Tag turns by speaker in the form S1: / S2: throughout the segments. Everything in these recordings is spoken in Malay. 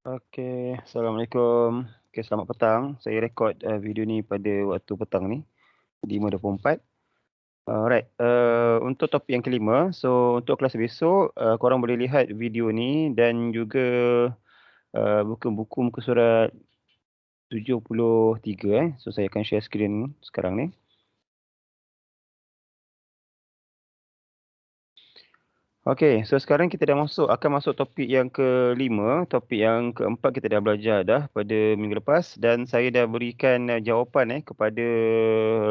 S1: Okey, Assalamualaikum. Okey, selamat petang. Saya rekod video ni pada waktu petang ni, 5.24. Alright, untuk topik yang kelima, so untuk kelas besok, korang boleh lihat video ni dan juga buku muka surat 73 So saya akan share skrin sekarang ni. Okey, so sekarang kita dah akan masuk topik yang kelima. Topik yang keempat kita dah belajar dah pada minggu lepas dan saya dah berikan jawapan kepada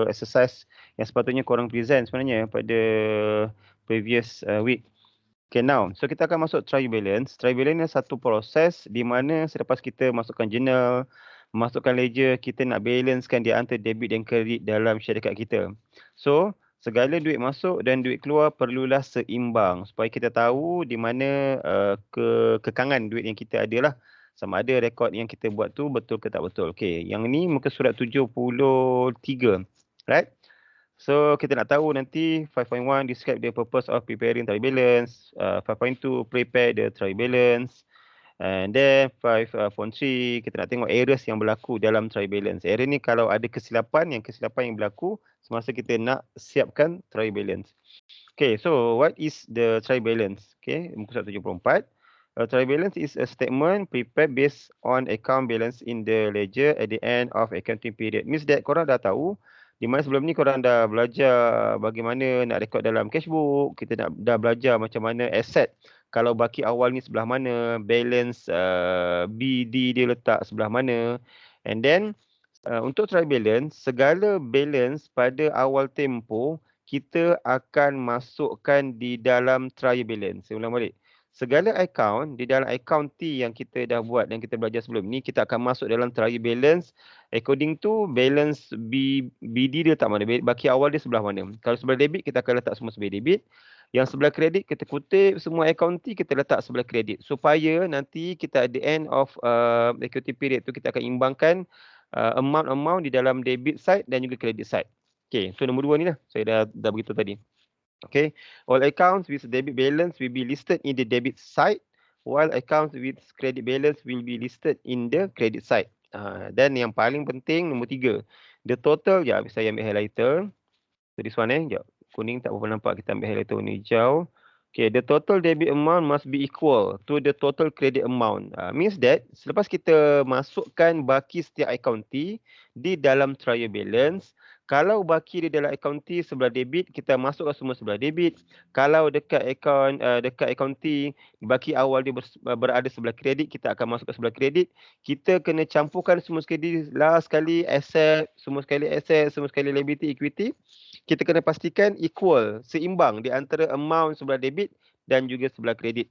S1: exercise yang sepatutnya korang present sebenarnya pada previous week. Okay, now, so kita akan masuk trial balance. Trial balance ni satu proses di mana selepas kita masukkan journal, masukkan ledger, kita nak balancekan di antara debit dan kredit dalam syarikat kita. So, segala duit masuk dan duit keluar perlulah seimbang supaya kita tahu di mana kekangan duit yang kita ada lah. Sama ada rekod yang kita buat tu betul ke tak betul. Okay, yang ni muka surat 73. Right? So kita nak tahu nanti 5.1 describe the purpose of preparing trial balance, 5.2 prepare the trial balance, and then 5.3 kita nak tengok errors yang berlaku dalam trial balance. Error ni kalau ada kesilapan yang berlaku semasa kita nak siapkan trial balance. Okay, so what is the trial balance? Okay, muka surat 74. Trial balance is a statement prepared based on account balance in the ledger at the end of accounting period. Means that korang dah tahu di mana sebelum ni korang dah belajar bagaimana nak rekod dalam cashbook, kita dah belajar macam mana asset kalau baki awal ni sebelah mana, balance BD dia letak sebelah mana. And then untuk trial balance, segala balance pada awal tempoh kita akan masukkan di dalam trial balance. Saya ulang balik. Segala account di dalam account T yang kita dah buat dan kita belajar sebelum ni, kita akan masuk dalam trial balance according to balance BD dia letak mana, baki awal dia sebelah mana. Kalau sebelah debit, kita akan letak semua sebelah debit. Yang sebelah kredit, kita kutip semua account T, kita letak sebelah kredit. Supaya nanti kita at the end of equity period tu, kita akan imbangkan amount di dalam debit side dan juga credit side. Okay, so nombor 2 ni lah. Saya dah beritahu tadi. Okay, all accounts with debit balance will be listed in the debit side, while accounts with credit balance will be listed in the credit side. Dan yang paling penting, nombor 3. The total, saya ambil highlighter. So this one sekejap. Kuning tak berapa nampak, kita ambil highlighter warna hijau. Okay, the total debit amount must be equal to the total credit amount. Means that, selepas kita masukkan baki setiap account T di dalam trial balance, kalau baki di dalam account T sebelah debit, kita masukkan semua sebelah debit. Kalau dekat account T, baki awal dia berada sebelah kredit, kita akan masukkan sebelah kredit. Kita kena campurkan semua sekali, last sekali asset, semua sekali liability, equity. Kita kena pastikan equal, seimbang di antara amount sebelah debit dan juga sebelah kredit.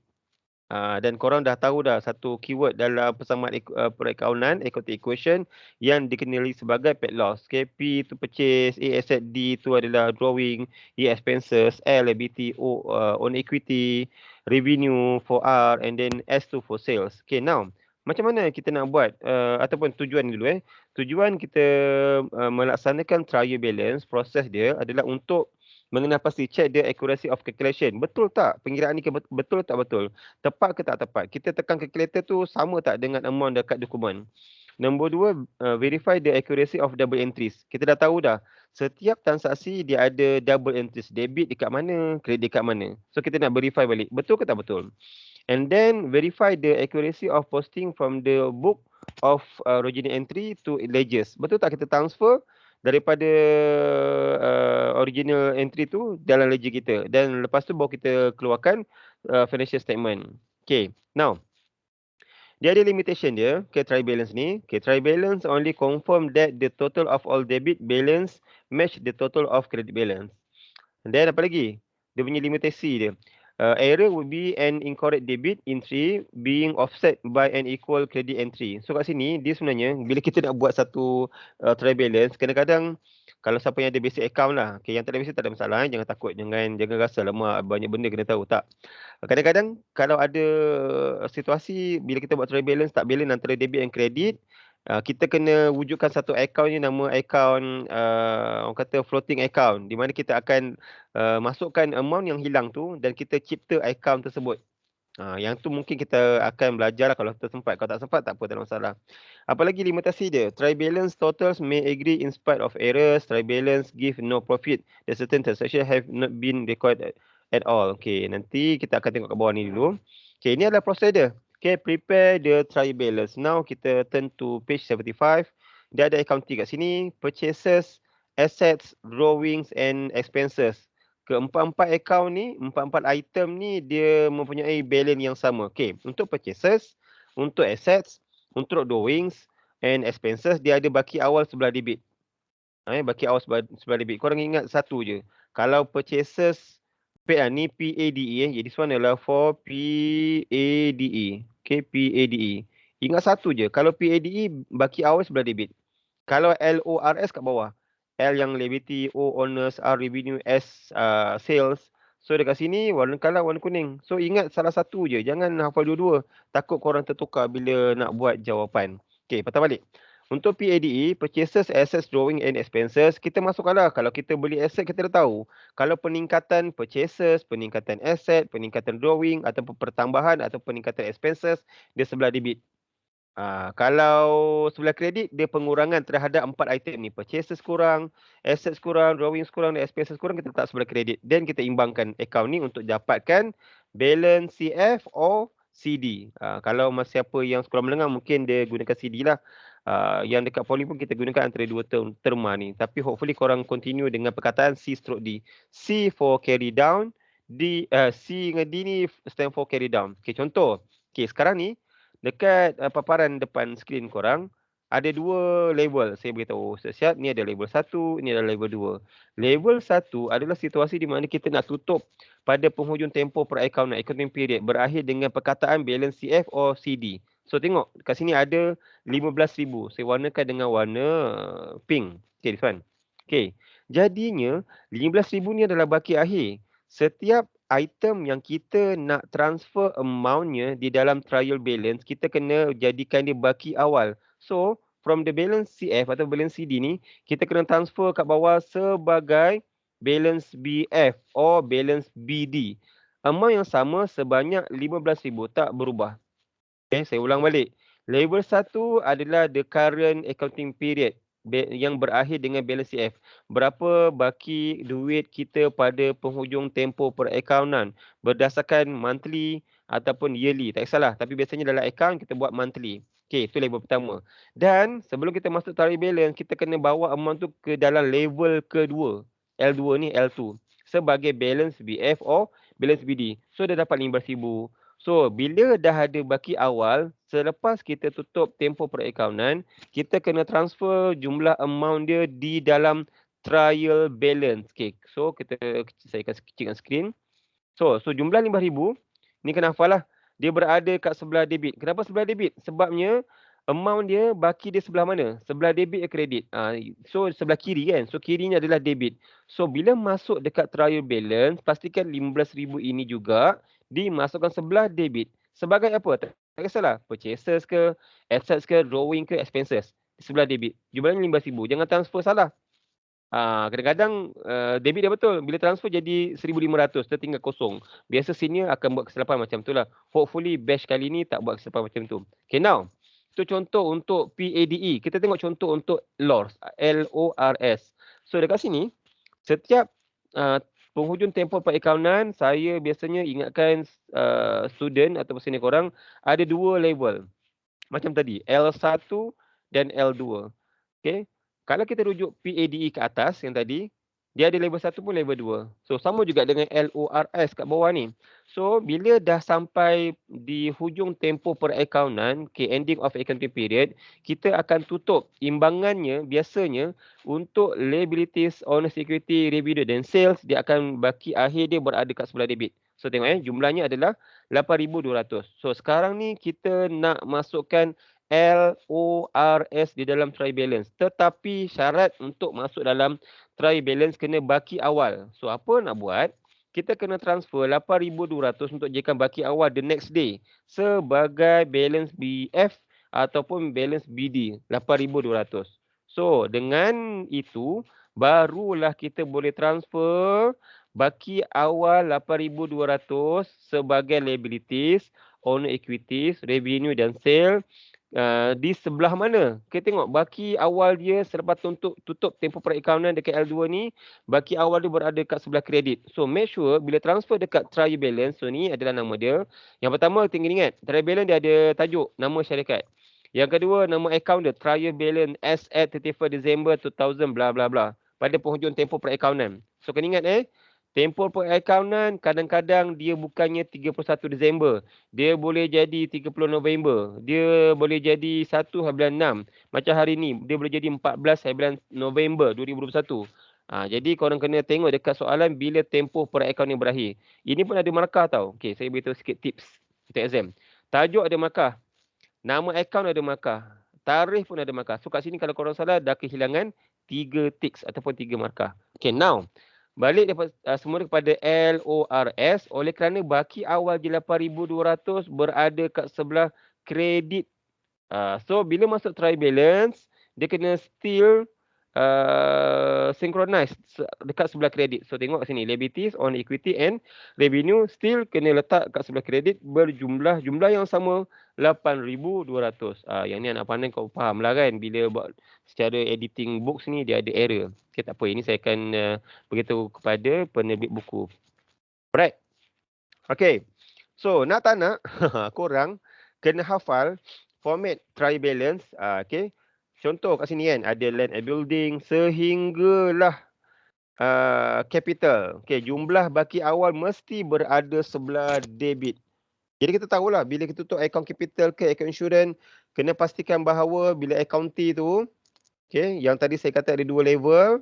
S1: Dan korang dah tahu dah satu keyword dalam persamaan perakaunan, equity equation yang dikenali sebagai PAT loss. Okay, P itu purchase, A asset, D itu adalah drawing, E expenses, L liability, O own equity, revenue for R, and then S tu for sales. Okay, now macam mana kita nak buat ataupun tujuan dulu Tujuan kita melaksanakan trial balance, proses dia adalah untuk mengenal pasti, check the accuracy of calculation. Betul tak pengiraan ni betul tak betul? Tepat ke tak tepat? Kita tekan calculator tu sama tak dengan amount dekat dokumen? Nombor 2, verify the accuracy of double entries. Kita dah tahu dah, setiap transaksi dia ada double entries. Debit dekat mana, kredit dekat mana. So kita nak verify balik, betul ke tak betul? And then verify the accuracy of posting from the book of original entry to ledgers. Betul tak kita transfer daripada original entry tu dalam ledger kita, dan lepas tu baru kita keluarkan financial statement. Okay, now dia ada limitation dia ke trial balance ni. Okay, trial balance only confirm that the total of all debit balance match the total of credit balance. And then apa lagi? Dia punya limitasi dia. Error would be an incorrect debit entry being offset by an equal credit entry. So kat sini, dia sebenarnya bila kita nak buat satu trial balance, kadang-kadang kalau siapa yang ada basic account lah, okay, yang tak ada basic tak ada masalah, jangan takut, jangan rasa lama banyak benda kena tahu, tak. Kadang-kadang kalau ada situasi bila kita buat trial balance tak balance antara debit dan kredit, kita kena wujudkan satu account ni, nama account orang kata floating account, di mana kita akan masukkan amount yang hilang tu dan kita cipta account tersebut. Yang tu mungkin kita akan belajar lah kalau kita sempat. Kalau tak sempat, tak apa, tak ada masalah. Apa lagi limitasi dia? Tribalance totals may agree in spite of errors. Tribalance give no profit. The certain transaction have not been recorded at all. Okay, nanti kita akan tengok kat bawah ni dulu. Okay, ini adalah procedure. Okay, prepare the tribalance. Now kita turn to page 75. Dia ada accounting kat sini. Purchases, assets, drawings and expenses. Keempat-empat account ni, empat-empat item ni dia mempunyai balance yang sama. Okey, untuk purchases, untuk assets, untuk drawings and expenses dia ada baki awal sebelah debit. Baki awal sebelah debit. Korang ingat satu je. Kalau purchases ni PADE jadi this one adalah for PADE. Okey, PADE. Ingat satu je. Kalau PADE baki awal sebelah debit. Kalau LORS kat bawah. L yang liability, O owners, R revenue, S sales. So dekat sini warna kalah warna kuning. So ingat salah satu je. Jangan hafal dua-dua. Takut korang tertukar bila nak buat jawapan. Okey, patah balik. Untuk PADE, purchases, assets, drawing and expenses, kita masukkanlah. Kalau kita beli asset, kita dah tahu. Kalau peningkatan purchases, peningkatan asset, peningkatan drawing, ataupun pertambahan atau peningkatan expenses, dia sebelah debit. Kalau sebelah kredit, dia pengurangan terhadap 4 item ni. Purchases kurang, assets kurang, drawings kurang dan expenses kurang, kita letak sebelah kredit. Dan kita imbangkan account ni untuk dapatkan balance CF or CD. Kalau siapa yang sekolah menengah mungkin dia gunakan CD lah. Yang dekat Poly pun kita gunakan antara dua terma ni. Tapi hopefully korang continue dengan perkataan C stroke D. C for carry down, C dengan D ni stand for carry down. Okay, contoh. Okay, sekarang ni dekat paparan depan skrin korang ada dua label. Saya beritahu siap-siap, ni ada label 1, ni ada label 2. Label 1 adalah situasi di mana kita nak tutup pada penghujung tempoh per account accounting period berakhir dengan perkataan balance CF or CD. So tengok kat sini ada 15,000. Saya warnakan dengan warna pink. Okay, this one. Okay. Jadinya 15,000 ni adalah baki akhir. Setiap item yang kita nak transfer amount-nya di dalam trial balance, kita kena jadikan dia baki awal. So, from the balance CF atau balance CD ni, kita kena transfer kat bawah sebagai balance BF or balance BD. Amount yang sama sebanyak 15,000, tak berubah. Okay, saya ulang balik. Label 1 adalah the current accounting period yang berakhir dengan balance CF. Berapa baki duit kita pada penghujung tempoh perakaunan berdasarkan monthly ataupun yearly. Tak kisahlah. Tapi biasanya dalam account kita buat monthly. Okay, itu label pertama. Dan sebelum kita masuk tarik balance, kita kena bawa amount tu ke dalam label kedua. L2 ni L2. Sebagai balance BF or balance BD. So, dia dapat 15,000. So, bila dah ada baki awal, selepas kita tutup tempoh perakaunan, kita kena transfer jumlah amount dia di dalam trial balance. Okay. So, saya akan kecilkan skrin. So jumlah 5,000, ni kena hafal lah. Dia berada kat sebelah debit. Kenapa sebelah debit? Sebabnya amount dia, baki dia sebelah mana? Sebelah debit ke kredit? So, sebelah kiri kan? So, kirinya adalah debit. So, bila masuk dekat trial balance, pastikan 15,000 ini juga dimasukkan sebelah debit. Sebagai apa? Tak kisahlah. Purchases ke, assets ke, drawing ke, expenses. Sebelah debit. Jumlahnya 15,000. Jangan transfer salah. Kadang-kadang debit dia betul. Bila transfer jadi 1,500. Dia tinggal kosong. Biasa senior akan buat kesilapan macam tu lah. Hopefully batch kali ni tak buat kesilapan macam tu. Okay, now. Itu contoh untuk PADE. Kita tengok contoh untuk LORS. LORS. So dekat sini, setiap penghujung tempoh perakaunan, saya biasanya ingatkan student atau senior korang ada dua label. Macam tadi, L1 dan L2. Okay. Kalau kita rujuk PADE ke atas yang tadi, dia ada label 1 pun label 2. So, sama juga dengan LORS kat bawah ni. So, bila dah sampai di hujung tempoh perakaunan, okay, ending of accounting period, kita akan tutup imbangannya biasanya untuk liabilities, owner security, revenue dan sales, dia akan baki akhir dia berada kat sebelah debit. So, tengok jumlahnya adalah 8,200. So, sekarang ni kita nak masukkan LORS di dalam trial balance. Tetapi syarat untuk masuk dalam trial balance kena baki awal. So, apa nak buat? Kita kena transfer 8,200 untuk jadikan baki awal the next day sebagai balance BF ataupun balance BD 8,200. So, dengan itu barulah kita boleh transfer
S2: Baki awal 8,200 sebagai liabilities, owner equities, revenue dan sale. Di sebelah mana? Kita tengok baki awal dia selepas tutup tempoh perakaunan dekat L2 ni, baki awal dia berada kat sebelah kredit. So make sure bila transfer dekat trial balance, so ni adalah nama dia. Yang pertama tinggal ingat, trial balance dia ada tajuk, nama syarikat. Yang kedua, nama account dia, trial balance as at 31 December 2000 bla bla bla. Pada penghujung tempoh perakaunan. So kena ingat tempoh perakaunan kadang-kadang dia bukannya 31 Disember. Dia boleh jadi 30 November. Dia boleh jadi 1/6. Macam hari ni, dia boleh jadi 14 November 2021. Jadi korang kena tengok dekat soalan bila tempoh perakaunan berakhir. Ini pun ada markah tau. Okey, saya beritahu sikit tips untuk exam. Tajuk ada markah. Nama akaun ada markah. Tarikh pun ada markah. So kat sini kalau korang salah dah kehilangan 3 tiks ataupun 3 markah. Okay, now. Balik semula kepada LORS oleh kerana baki awal je 8,200 berada kat sebelah kredit. So bila masuk trial balance, dia kena still synchronize dekat sebelah kredit. So tengok sini, liabilities on equity and revenue still kena letak kat sebelah kredit berjumlah yang sama 8,200. Yang ni anak pandai kau faham lah kan, bila buat secara editing books ni dia ada error. Okay, tak apa, ini saya akan beritahu kepada penerbit buku. Alright. Okay. So nak tak nak korang kena hafal format trial balance. Okay. Contoh kat sini kan, ada land and building sehinggalah capital. Okay, jumlah baki awal mesti berada sebelah debit. Jadi kita tahulah bila kita tutup account capital ke account insurance, kena pastikan bahawa bila accounting tu, okay, yang tadi saya kata ada 2 level.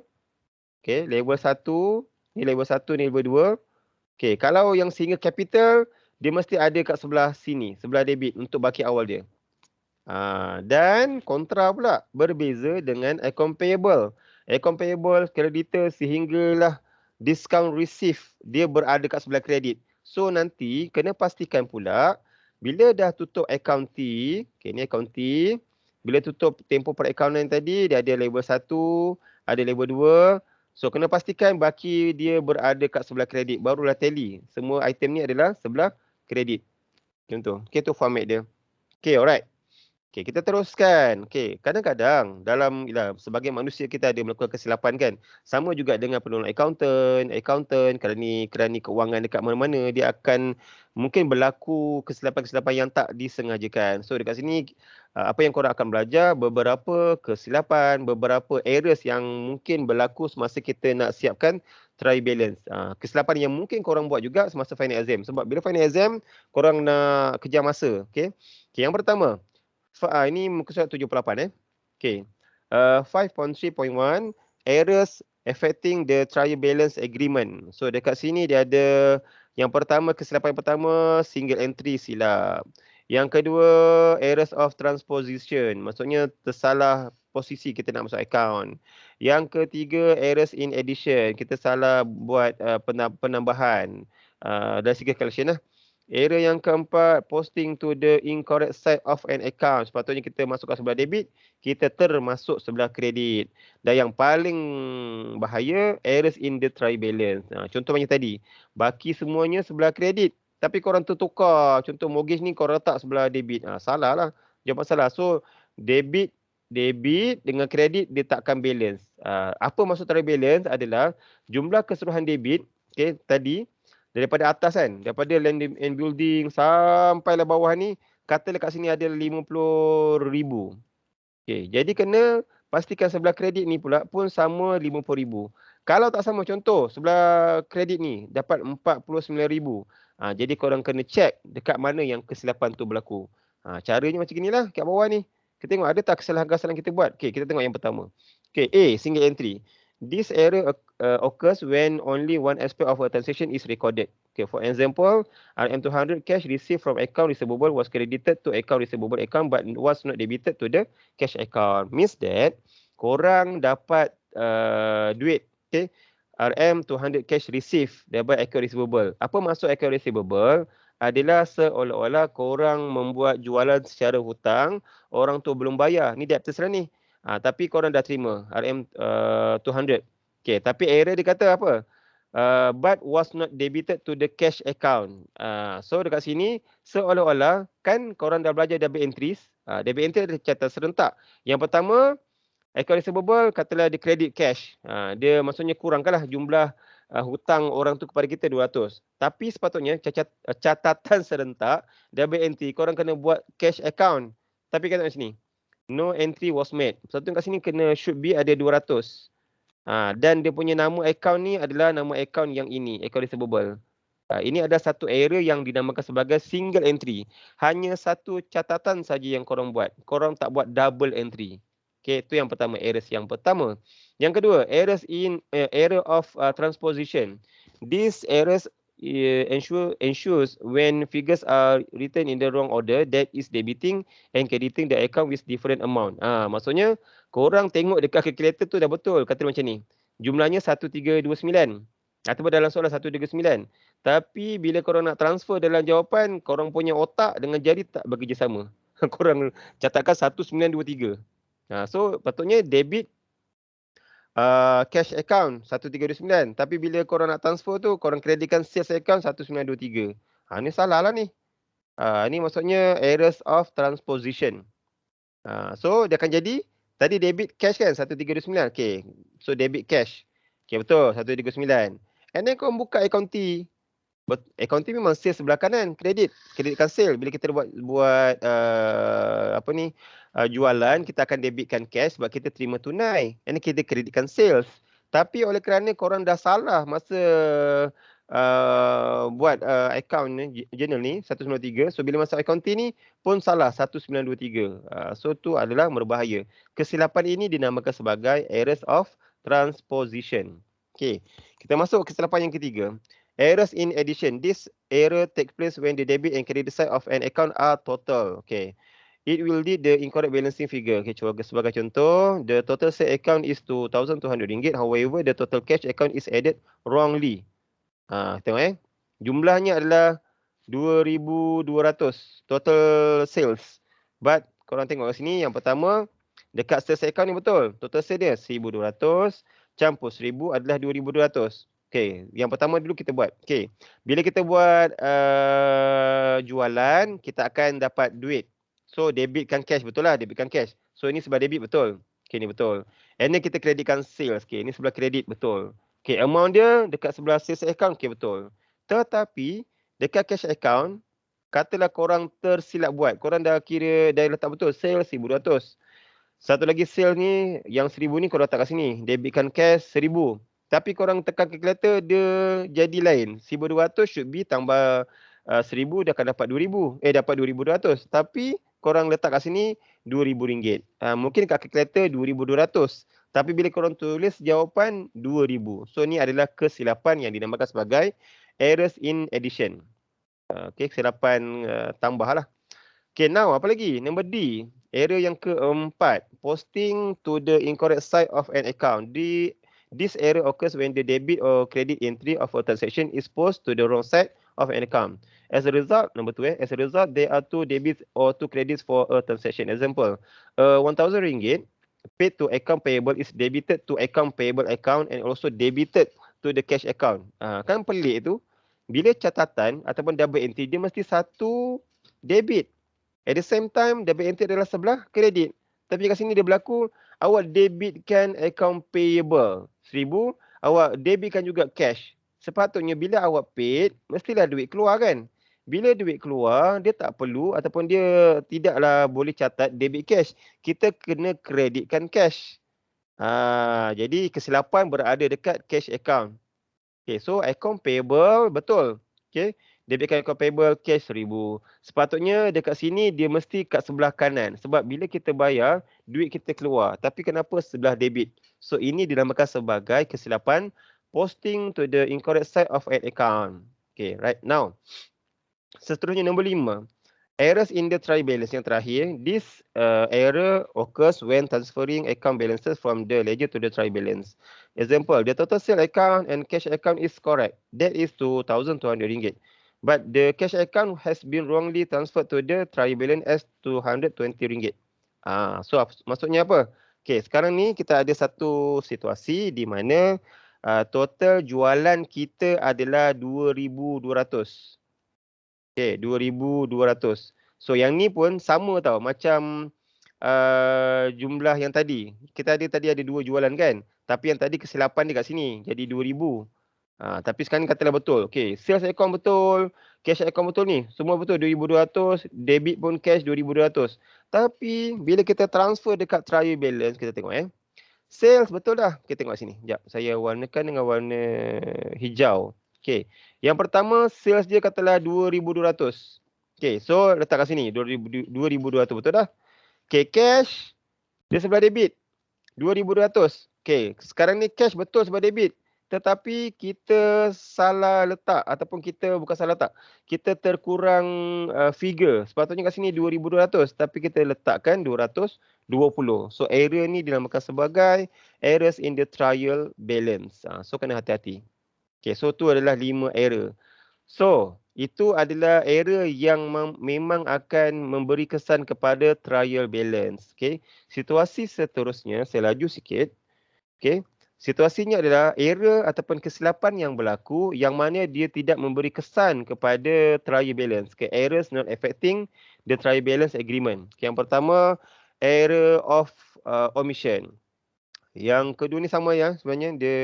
S2: Okay, level 1, ni level 1, ni level 2. Okay, kalau yang sehingga capital, dia mesti ada kat sebelah sini, sebelah debit untuk baki awal dia. Dan kontra pula, berbeza dengan account payable. Account payable, creditor sehinggalah discount receive, dia berada kat sebelah kredit. So nanti kena pastikan pula, bila dah tutup account T, okay, ni account T, bila tutup tempoh perakaunan tadi, dia ada level 1, ada level 2. So kena pastikan baki dia berada kat sebelah kredit, barulah tally. Semua item ni adalah sebelah kredit. Contoh, okay, tu format dia. Okay, alright. Okay, kita teruskan. Okay, kadang-kadang dalam sebagai manusia kita ada melakukan kesilapan kan. Sama juga dengan penolong accountant kerani keuangan dekat mana-mana, dia akan mungkin berlaku kesilapan-kesilapan yang tak disengajakan. So dekat sini apa yang korang akan belajar, beberapa kesilapan, beberapa errors yang mungkin berlaku semasa kita nak siapkan trial balance. Kesilapan yang mungkin korang buat juga semasa final exam. Sebab bila final exam, korang nak kejar masa. Okay, yang pertama, ini muka surat 78 Okay. 5.3.1 errors affecting the trial balance agreement. So dekat sini dia ada yang pertama, kesilapan pertama single entry silap. Yang kedua, errors of transposition. Maksudnya tersalah posisi kita nak masuk account. Yang ketiga, errors in addition. Kita salah buat penambahan dari segi collection lah. Error yang keempat, posting to the incorrect side of an account. Sepatutnya kita masukkan sebelah debit, kita termasuk sebelah kredit. Dan yang paling bahaya, errors in the trial balance. Contoh macam tadi, baki semuanya sebelah kredit, tapi korang tertukar. Contoh mortgage ni korang letak sebelah debit. Salah lah. Jawapan salah. So, debit dengan kredit dia takkan balance. Apa maksud trial balance adalah jumlah keseluruhan debit, okay, tadi, daripada atas kan, daripada land and building sampailah bawah ni, katalah kat sini ada 50,000. Okay, jadi kena pastikan sebelah kredit ni pula pun sama 50,000. Kalau tak sama, contoh sebelah kredit ni dapat 49,000. Jadi korang kena check dekat mana yang kesilapan tu berlaku. Caranya macam inilah kat bawah ni. Kita tengok ada tak kesalahan-kesalahan kita buat. Okay, kita tengok yang pertama. Okay, A, single entry. This error occurs when only one aspect of a transaction is recorded. Okay, for example, RM200 cash received from account receivable was credited to account receivable account but was not debited to the cash account. Means that korang dapat duit, okay, RM200 cash received daripada account receivable. Apa maksud account receivable? Adalah seolah-olah korang membuat jualan secara hutang, orang tu belum bayar. Ni debt terserah ni. Tapi korang dah terima RM200. Okay, tapi error dia kata apa? but was not debited to the cash account. So dekat sini seolah-olah kan korang dah belajar debit entries. Debit entry ada catatan serentak. Yang pertama, account receivable katalah dia credit cash. Dia maksudnya kurangkanlah jumlah hutang orang tu kepada kita 200. Tapi sepatutnya catatan serentak debit entry korang kena buat cash account. Tapi kat sini no entry was made. Sepatutnya kat sini kena should be ada 200. Dan dia punya nama account ni adalah nama account yang ini, account receivable. Ini ada satu error yang dinamakan sebagai single entry. Hanya satu catatan saja yang korang buat. Korang tak buat double entry. Okey, itu yang pertama, errors yang pertama. Yang kedua, errors in error of transposition. These errors ensures when figures are written in the wrong order, that is debiting and crediting the account with different amount. Maksudnya korang tengok dekat calculator tu dah betul, kata macam ni. Jumlahnya 1329. Ataupun dalam soalan 139. Tapi bila korang nak transfer dalam jawapan, korang punya otak dengan jari tak bekerjasama. Korang catatkan 1923. So patutnya debit cash account 1329. Tapi bila korang nak transfer tu, korang kreditkan sales account 1923. Ni salah lah ni. Ni maksudnya errors of transposition. So dia akan jadi, tadi debit cash kan 1329. Okay, so debit cash. Okay, betul 1329. And then korang buka account T. Account T memang sales sebelah kanan, kreditkan sale. Bila kita buat jualan, kita akan debitkan cash sebab kita terima tunai. And kita kreditkan sales. Tapi oleh kerana korang dah salah masa buat account ni, journal ni 193. So bila masuk account T ni pun salah 1923. So tu adalah berbahaya. Kesilapan ini dinamakan sebagai errors of transposition. Okay, kita masuk kesilapan yang ketiga. Errors in addition. This error takes place when the debit and credit side of an account are total. Okay. It will lead the incorrect balancing figure. Okay, sebagai contoh, the total sale account is RM2,200. However, the total cash account is added wrongly. Tengok jumlahnya adalah 2,200 total sales. But korang tengok kat sini, yang pertama dekat sales account ni betul. Total sale dia 1,200 campur 1,000 adalah 2,200. Okay, yang pertama dulu kita buat. Okay, bila kita buat jualan, kita akan dapat duit. So debitkan cash, betul lah, debitkan cash. So ini sebelah debit, betul. Okay, ni betul. And then kita kreditkan sales. Okay, ini sebelah kredit, betul. Okay, amount dia dekat sebelah sales account, okay, betul. Tetapi dekat cash account, katalah korang tersilap buat. Korang dah kira, dah letak betul, sales 1,200. Satu lagi sales ni, yang 1,000 ni korang letak kat sini. Debitkan cash 1,000. Tapi korang tekan calculator, dia jadi lain. 1,200 should be tambah 1,000, dia akan dapat 2,000. Dapat 2,200. Tapi korang letak kat sini RM2,000. Mungkin kat calculator 2,200. Tapi bila korang tulis jawapan 2,000. So ni adalah kesilapan yang dinamakan sebagai errors in addition. Okay, kesilapan tambah lah. Okay, now apa lagi? Number D. Error yang keempat. Posting to the incorrect side of an account. This error occurs when the debit or credit entry of a transaction is posted to the wrong side of an account. As a result, number 2, as a result, there are 2 debits or 2 credits for a transaction. Example, RM1,000 paid to account payable is debited to account payable account and also debited to the cash account. Kan pelik tu. Bila catatan ataupun double entry, dia mesti satu debit. At the same time, debit entry adalah sebelah kredit. Tapi kat sini dia berlaku, awak debitkan account payable 1,000, awak debitkan juga cash. Sepatutnya bila awak paid, mestilah duit keluar kan. Bila duit keluar, dia tak perlu ataupun dia tidaklah boleh catat debit cash. Kita kena kreditkan cash. Jadi kesilapan berada dekat cash account. Okay, so account payable betul. Okay, debitkan account payable cash 1,000. Sepatutnya dekat sini dia mesti kat sebelah kanan. Sebab bila kita bayar, duit kita keluar. Tapi kenapa sebelah debit? So ini dinamakan sebagai kesilapan posting to the incorrect side of an account. Okay, right now. Seterusnya nombor 5. Errors in the trial balance yang terakhir. This error occurs when transferring account balances from the ledger to the trial balance. Example, the total sale account and cash account is correct. That is RM2,200. But the cash account has been wrongly transferred to the trial balance as RM220. So maksudnya apa? Okay, sekarang ni kita ada satu situasi di mana total jualan kita adalah 2,200. Okay, 2,200. So yang ni pun sama tau, macam jumlah yang tadi. Kita tadi ada 2 jualan kan? Tapi yang tadi kesilapan dia kat sini, jadi 2,000. Tapi sekarang ni katalah betul. Okay, sales account betul, cash account betul ni. Semua betul 2,200, debit pun cash 2,200. Tapi bila kita transfer dekat trial balance, kita tengok sales betul dah. Kita tengok sini. Sekejap, saya warnakan dengan warna hijau. Okay, yang pertama sales dia katalah 2,200. Okay, so letak kat sini 2,200 betul dah. Okay, cash dia sebelah debit 2,200. Okay, sekarang ni cash betul sebelah debit. Tetapi kita salah letak ataupun kita bukan salah letak. Kita terkurang figure. Sepatutnya kat sini 2,200 tapi kita letakkan 220. So error ni dinamakan sebagai errors in the trial balance. So kena hati-hati. Okay, so tu adalah 5 error. So itu adalah error yang memang akan memberi kesan kepada trial balance. Okay, situasi seterusnya saya laju sikit. Okay, situasinya adalah error ataupun kesilapan yang berlaku yang mana dia tidak memberi kesan kepada trial balance. Okay, errors not affecting the trial balance agreement. Okay, yang pertama error of omission. Yang kedua ni sama ya sebenarnya, dia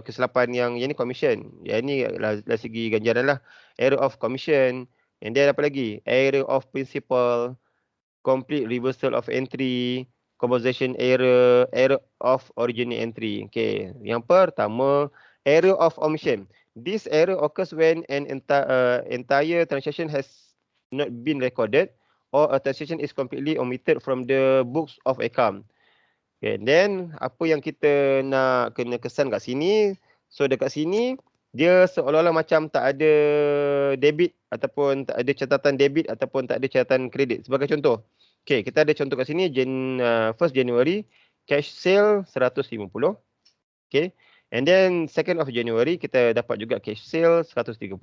S2: kesilapan yang ni commission. Yang ni dari segi ganjaran lah. Error of commission. And then apa lagi? Error of principal, complete reversal of entry, composition error, error of original entry. Okay. Yang pertama, error of omission. This error occurs when an entire transaction has not been recorded or a transaction is completely omitted from the books of account. Okay, then apa yang kita nak kena kesan kat sini, so dekat sini dia seolah-olah macam tak ada debit ataupun tak ada catatan debit ataupun tak ada catatan kredit. Sebagai contoh, okay, kita ada contoh kat sini 1st January cash sale 150. Okay, and then 2nd of January kita dapat juga cash sale 130.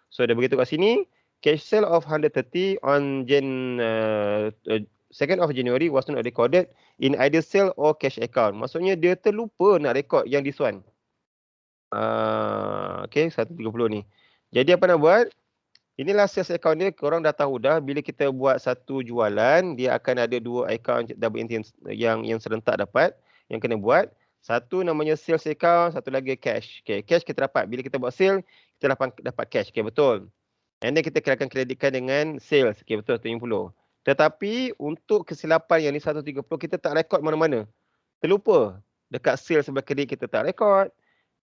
S2: So dah begitu kat sini, cash sale of 130 on 2nd of January was not recorded in either sale or cash account. Maksudnya dia terlupa nak rekod yang this one. Okay, 130 ni. Jadi apa nak buat? Inilah sales account dia. Korang dah tahu dah, bila kita buat satu jualan, dia akan ada 2 account double entry yang serentak dapat, yang kena buat. Satu namanya sales account, satu lagi cash. Okay, cash kita dapat. Bila kita buat sale, kita dapat cash. Okay, betul. And then kita akan kreditkan dengan sales. Okay, betul, 150. Tetapi untuk kesilapan yang ni 130, kita tak rekod mana-mana. Terlupa. Dekat sales sebelah kredit kita tak rekod.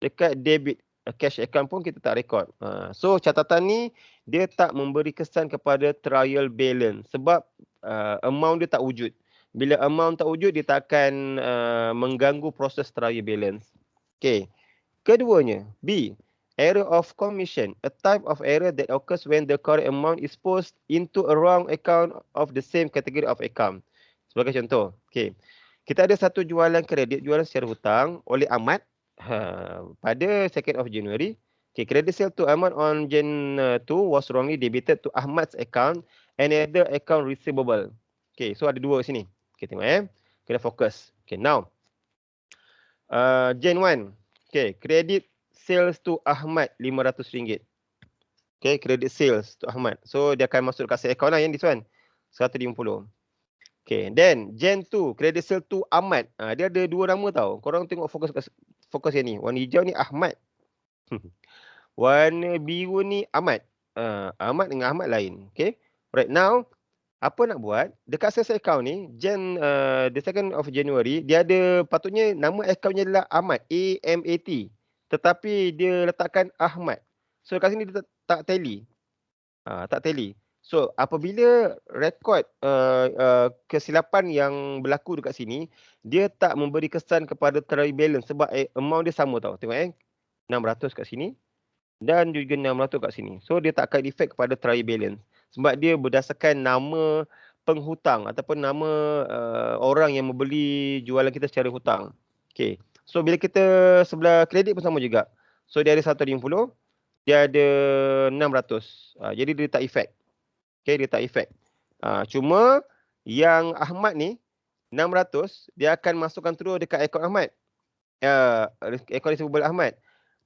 S2: Dekat debit cash account pun kita tak rekod. So catatan ni dia tak memberi kesan kepada trial balance sebab amount dia tak wujud. Bila amount tak wujud, dia tak akan mengganggu proses trial balance. Okay. Keduanya, B. Error of commission, a type of error that occurs when the correct amount is posted into a wrong account of the same category of account. Sebagai contoh, okay, kita ada satu jualan kredit, jualan secara hutang oleh Ahmad pada 2nd of January. Okay, credit sale to Ahmad on Jan 2 was wrongly debited to Ahmad's account and other account receivable. Okay, so ada dua sini. Okay, tengok kena fokus. Okay, now Jan 1. Okay, credit sales to Ahmad RM500. Okay, credit sales to Ahmad. So dia akan masuk dekat account lah yang this one. 150. Okay, then Jan 2, credit sale to Ahmad. Dia ada dua nama tau. Korang tengok fokus yang ni. Warna hijau ni Ahmad. Warna biru ni Ahmad. Ahmad dengan Ahmad lain. Okay. Right now, apa nak buat? Dekat sales account ni, the 2nd of January, dia ada patutnya nama accountnya adalah Ahmad. A-M-A-T. Tetapi dia letakkan Ahmad. So kat sini dia tak tally. Tak tally. So apabila rekod kesilapan yang berlaku dekat sini, dia tak memberi kesan kepada trial balance sebab amount dia sama tau. Tengok 600 kat sini dan juga 600 kat sini. So dia tak akan efek kepada trial balance sebab dia berdasarkan nama penghutang ataupun nama orang yang membeli jualan kita secara hutang. Okay. So bila kita sebelah kredit pun sama juga. So dia ada 150, dia ada 600. Jadi dia tak efek. Okay, dia tak efek. Cuma yang Ahmad ni 600 dia akan masukkan terus dekat akaun Ahmad. account receivable Ahmad.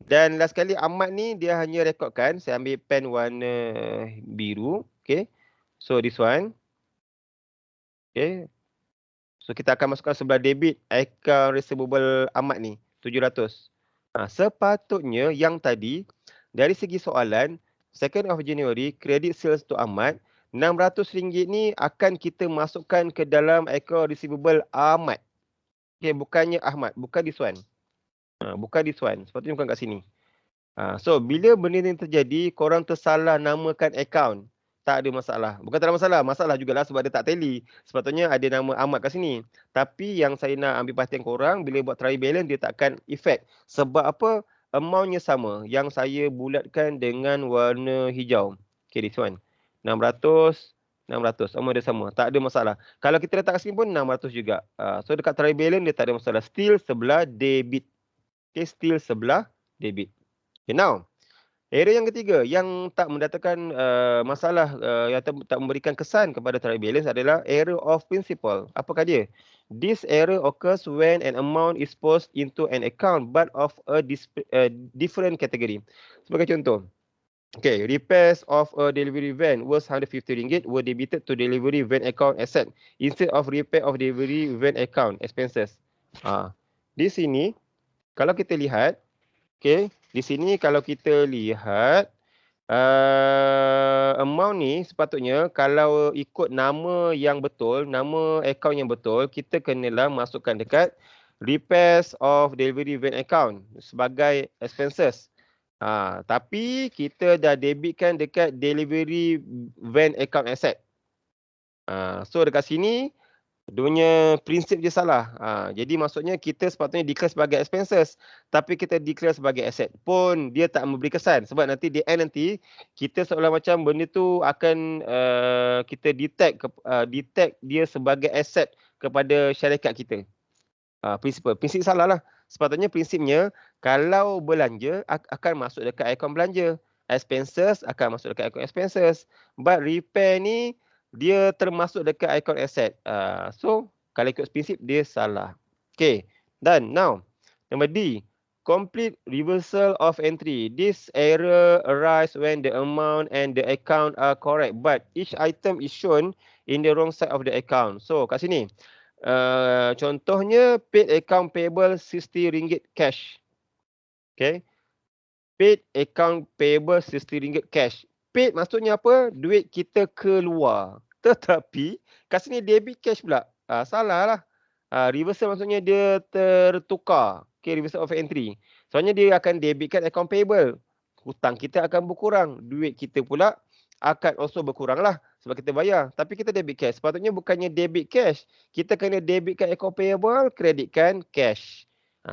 S2: Dan last kali Ahmad ni dia hanya rekodkan, saya ambil pen warna biru. Okay. So this one. Okay. So kita akan masukkan sebelah debit account receivable Ahmad ni 700. Sepatutnya yang tadi dari segi soalan 2nd of January credit sales to Ahmad, RM600 ni akan kita masukkan ke dalam account receivable Ahmad. Okay, bukannya Ahmad, bukan this one. Bukan this one. Sepatutnya bukan kat sini. So bila benda ni terjadi, korang tersalah namakan account. Tak ada masalah. Bukan tak ada masalah. Masalah jugalah sebab dia tak tally. Sepatutnya ada nama Ahmad kat sini. Tapi yang saya nak ambil perhatian korang, bila buat trial balance, dia takkan effect. Sebab apa? Amountnya sama. Yang saya bulatkan dengan warna hijau. Okay, this one. 600, 600. Amount dia sama. Tak ada masalah. Kalau kita letak kat sini pun 600 juga. So dekat trial balance, dia tak ada masalah. Still sebelah debit. Okay, still sebelah debit. Okay, now. Error yang ketiga yang tak mendatangkan masalah, yang tak memberikan kesan kepada trial balance adalah error of principle. Apakah dia? This error occurs when an amount is posted into an account but of a different category. Sebagai contoh, okay, repairs of a delivery van worth RM150 were debited to delivery van account asset instead of repair of delivery van account expenses. Di sini, kalau kita lihat, okay, di sini kalau kita lihat amount ni sepatutnya kalau ikut nama yang betul, nama account yang betul, kita kenalah masukkan dekat repairs of delivery van account sebagai expenses. Tapi kita dah debitkan dekat delivery van account asset. So dekat sini dunia prinsip je salah. Jadi maksudnya kita sepatutnya declare sebagai expenses, tapi kita declare sebagai asset pun dia tak memberi kesan. Sebab nanti di end nanti kita seolah macam benda tu akan kita detect dia sebagai asset kepada syarikat kita. Prinsip salah lah. Sepatutnya prinsipnya kalau belanja akan masuk dekat akaun belanja. Expenses akan masuk dekat akaun expenses. But repair ni dia termasuk dekat account asset. So, kalau ikut prinsip, dia salah. Okay, done. Now, number D. Complete reversal of entry. This error arise when the amount and the account are correct. But each item is shown in the wrong side of the account. So, kat sini. Contohnya, paid account payable RM60 cash. Okay. Paid account payable RM60 cash. Paid maksudnya apa? Duit kita keluar. Tetapi kat sini debit cash pula. Salah lah. Reversal maksudnya dia tertukar. Okay, reversal of entry. Soalnya dia akan debitkan account payable. Hutang kita akan berkurang. Duit kita pula akan also berkurang lah. Sebab kita bayar. Tapi kita debit cash. Sepatutnya bukannya debit cash. Kita kena debitkan account payable, kreditkan cash.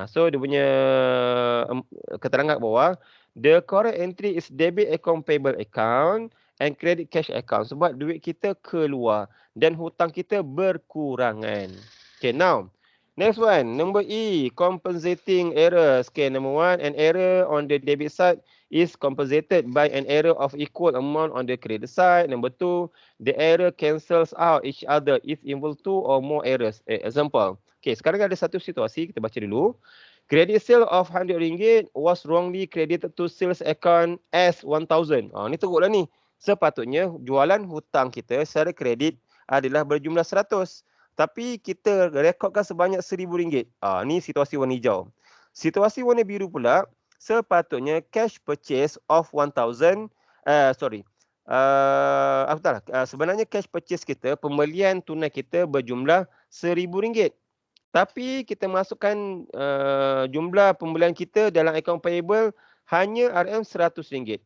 S2: So dia punya keterangan kat bawah. The correct entry is debit account payable account and credit cash account. Sebab duit kita keluar dan hutang kita berkurangan. Okay, now. Next one. Number E. Compensating errors. Okay, number 1. An error on the debit side is compensated by an error of equal amount on the credit side. Number 2. The error cancels out each other if involve 2 or more errors. Example. Okay, sekarang ada satu situasi. Kita baca dulu. Credit sale of RM100 was wrongly credited to sales account as 1,000. Ni teruklah ni. Sepatutnya jualan hutang kita secara kredit adalah berjumlah 100. Tapi kita rekodkan sebanyak RM1,000. Ni situasi warna hijau. Situasi warna biru pula, sepatutnya cash purchase of 1,000. Sebenarnya cash purchase kita, pembelian tunai kita berjumlah RM1,000. Tapi kita masukkan jumlah pembelian kita dalam akaun payable hanya RM100.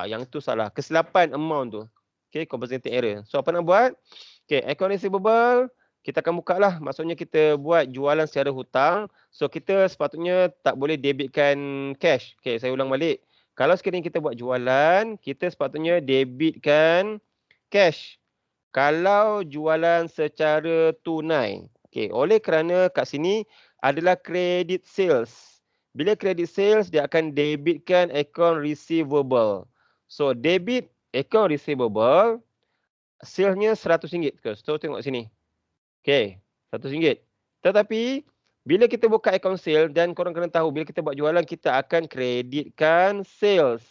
S2: Yang tu salah. Kesilapan amount tu. Okay, compensating error. So apa nak buat? Okay, account receivable. Kita akan buka lah. Maksudnya kita buat jualan secara hutang. So kita sepatutnya tak boleh debitkan cash. Okay, saya ulang balik. Kalau sekiranya kita buat jualan, kita sepatutnya debitkan cash. Kalau jualan secara tunai. Okay, oleh kerana kat sini adalah credit sales. Bila credit sales, dia akan debitkan account receivable. So, debit account receivable, salesnya RM100. So, tengok sini. Okay, RM100. Tetapi, Bila kita buka akaun sale dan korang kena tahu bila kita buat jualan kita akan kreditkan sales.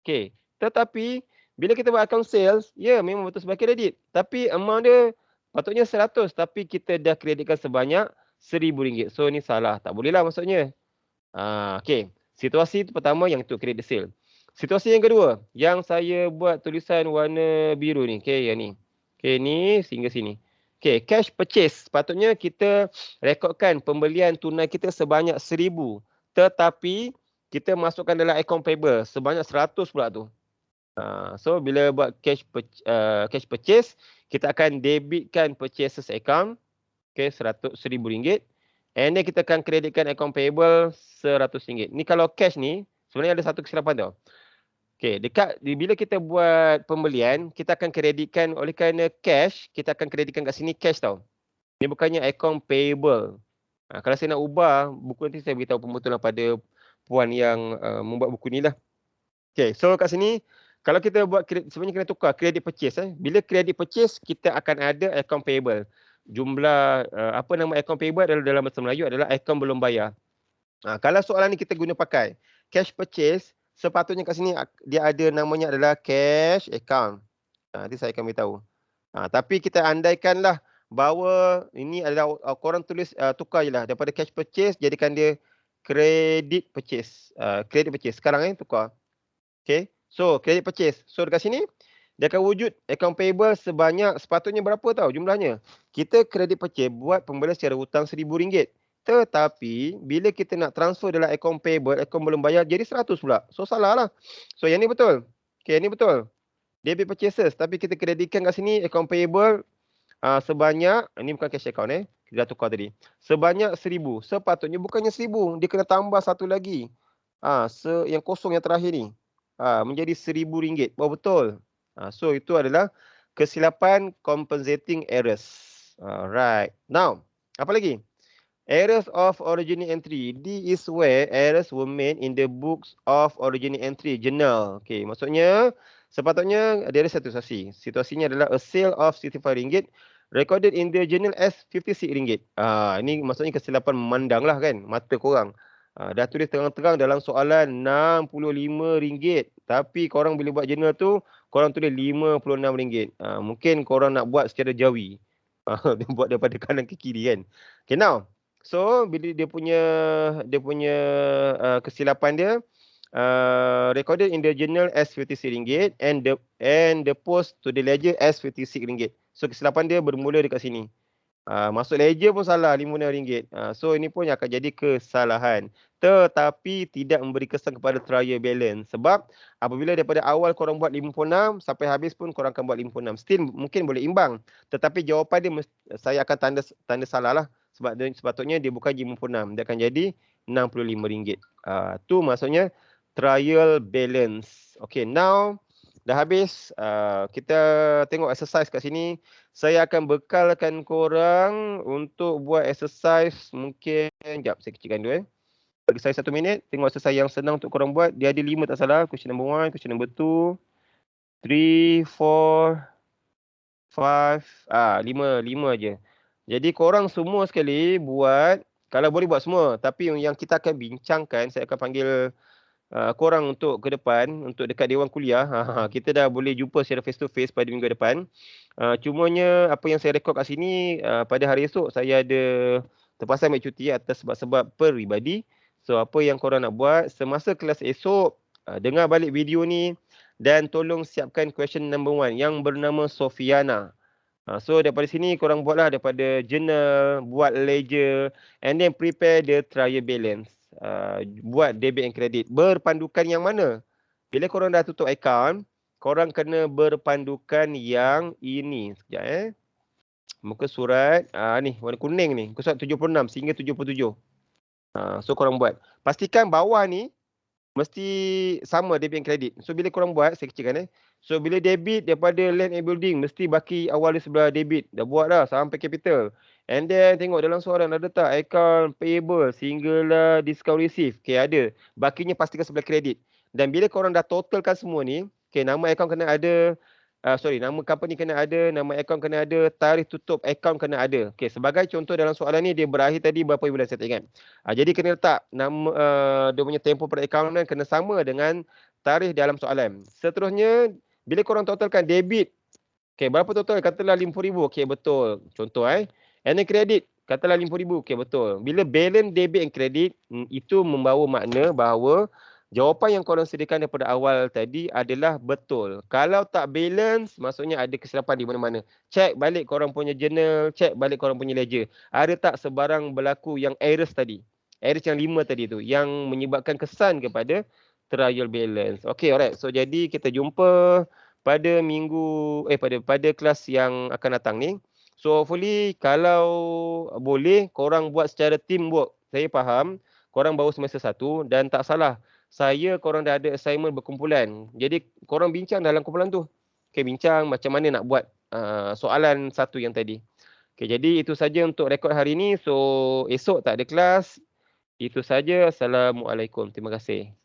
S2: Okey. Tetapi bila kita buat akaun sales, ya memang betul sebagai kredit. Tapi amount dia patutnya 100 tapi kita dah kreditkan sebanyak RM1,000. So ni salah. Tak boleh lah maksudnya. Okey. Situasi pertama yang itu kredit sale. Situasi yang kedua, yang saya buat tulisan warna biru ni. Okey, yang ni. Okey, ni sehingga sini. Okey, cash purchase. Patutnya kita rekodkan pembelian tunai kita sebanyak 1,000. Tetapi kita masukkan dalam akaun payable sebanyak 100 pula tu. So bila buat cash purchase, kita akan debitkan purchases account. Okey, RM1,000. And then kita akan kreditkan akaun payable RM100. Ni kalau cash ni, sebenarnya ada satu kesilapan tau. Okey, bila kita buat pembelian, kita akan kreditkan oleh kerana cash, kita akan kreditkan kat sini cash tau. Ni bukannya account payable. Kalau saya nak ubah buku nanti saya beritahu pembetulan pada puan yang membuat buku ni lah. Okey, so kat sini kalau kita buat sebenarnya kena tukar credit purchase. Bila credit purchase, kita akan ada account payable. Jumlah apa nama account payable adalah dalam bahasa Melayu adalah account belum bayar. Kalau soalan ni kita guna pakai cash purchase, sepatutnya kat sini dia ada namanya adalah cash account. Nanti saya akan beritahu. Tapi kita andaikanlah bahawa ini adalah korang tulis tukar je lah daripada cash purchase jadikan dia credit purchase. Credit purchase sekarang tukar. Okay. So credit purchase. So dekat sini dia akan wujud account payable sebanyak sepatutnya berapa tahu jumlahnya. Kita credit purchase buat pembelian secara hutang RM1,000. Tetapi bila kita nak transfer dalam akaun payable, akaun belum bayar jadi 100 pula. So salah lah. So yang ni betul. Okay, yang ni betul. Debit purchases tapi kita kreditkan kat sini akaun payable sebanyak, ini bukan cash account kita dah tukar tadi. Sebanyak 1,000. Sepatutnya bukannya 1,000, dia kena tambah satu lagi. Yang kosong yang terakhir ni. Menjadi RM1,000. Oh betul. So itu adalah kesilapan compensating errors. Right. Now, apa lagi? Errors of original entry. This is where errors were made in the books of original entry journal. Okay, maksudnya sepatutnya ada satu situasi. Situasinya adalah a sale of RM65 recorded in the journal as RM56. Ini maksudnya kesilapan memandang lah kan, mata korang. Dah tulis terang-terang dalam soalan RM65. Tapi korang bila buat journal tu, korang tulis RM56. Mungkin korang nak buat secara jawi. Buat daripada kanan ke kiri kan. Okay, now. So bila dia punya kesilapan dia recorded in the journal as RM56 and the post to the ledger as RM56. So kesilapan dia bermula dekat sini. Masuk ledger pun salah RM56. So ini pun akan jadi kesalahan. Tetapi tidak memberi kesan kepada trial balance. Sebab apabila daripada awal korang buat 56 sampai habis pun korang akan buat 56. Still mungkin boleh imbang. Tetapi jawapan dia saya akan tanda salah lah. Sebab sepatutnya dia bukan 56. Dia akan jadi RM65. Tu maksudnya trial balance. Okay, now dah habis. Kita tengok exercise kat sini. Saya akan bekalkan korang untuk buat exercise mungkin. Sekejap, saya kecilkan dulu. Bagi saya 1 minit. Tengok exercise yang senang untuk korang buat. Dia ada 5 tak salah. Question number 1, question number 2, 3, 4, 5. 5 je. Jadi korang semua sekali buat. Kalau boleh buat semua. Tapi yang kita akan bincangkan, saya akan panggil korang untuk ke depan, untuk dekat Dewan Kuliah. Kita dah boleh jumpa secara face to face pada minggu depan. Cumanya apa yang saya rekod kat sini, pada hari esok saya ada terpaksa ambil cuti atas sebab-sebab peribadi. So apa yang korang nak buat semasa kelas esok, dengar balik video ni dan tolong siapkan question number 1 yang bernama Sofiana. So daripada sini korang buatlah daripada journal, buat ledger and then prepare the trial balance. Buat debit and credit. Berpandukan yang mana? Bila korang dah tutup account, korang kena berpandukan yang ini. Sekejap muka surat ni warna kuning ni. Muka surat 76 sehingga 77. So korang buat. Pastikan bawah ni mesti sama debit and credit. So bila korang buat, saya kecilkan So bila debit daripada land and building, mesti baki awal di sebelah debit. Dah buat dah sampai capital. And then tengok dalam soalan ada tak account payable sehinggalah discount receive. Okay, ada. Bakinya pastikan sebelah kredit. Dan bila korang dah totalkan semua ni, okay, nama account kena ada nama company kena ada, nama akaun kena ada, tarikh tutup akaun kena ada. Okey, sebagai contoh dalam soalan ni dia berakhir tadi berapa bulan saya tak ingat. Jadi kena letak nama dia punya tempoh perakaunan kena sama dengan tarikh dalam soalan. Seterusnya bila korang totalkan debit, okey berapa total? Katalah RM50,000. Okey betul. Contoh And then credit katalah RM50,000. Okey betul. Bila balance debit and credit itu membawa makna bahawa jawapan yang korang sediakan daripada awal tadi adalah betul. Kalau tak balance, maksudnya ada kesilapan di mana-mana. Cek balik korang punya journal, cek balik korang punya ledger. Ada tak sebarang berlaku yang errors tadi? Errors yang 5 tadi tu, yang menyebabkan kesan kepada trial balance. Okay, alright. So, jadi kita jumpa pada pada kelas yang akan datang ni. So, hopefully kalau boleh, korang buat secara teamwork. Saya faham, korang baru semester 1 dan tak salah. Korang dah ada assignment berkumpulan. Jadi korang bincang dalam kumpulan tu. Okay, bincang macam mana nak buat soalan satu yang tadi. Okay, jadi itu saja untuk rekod hari ini. So esok tak ada kelas. Itu saja. Assalamualaikum. Terima kasih.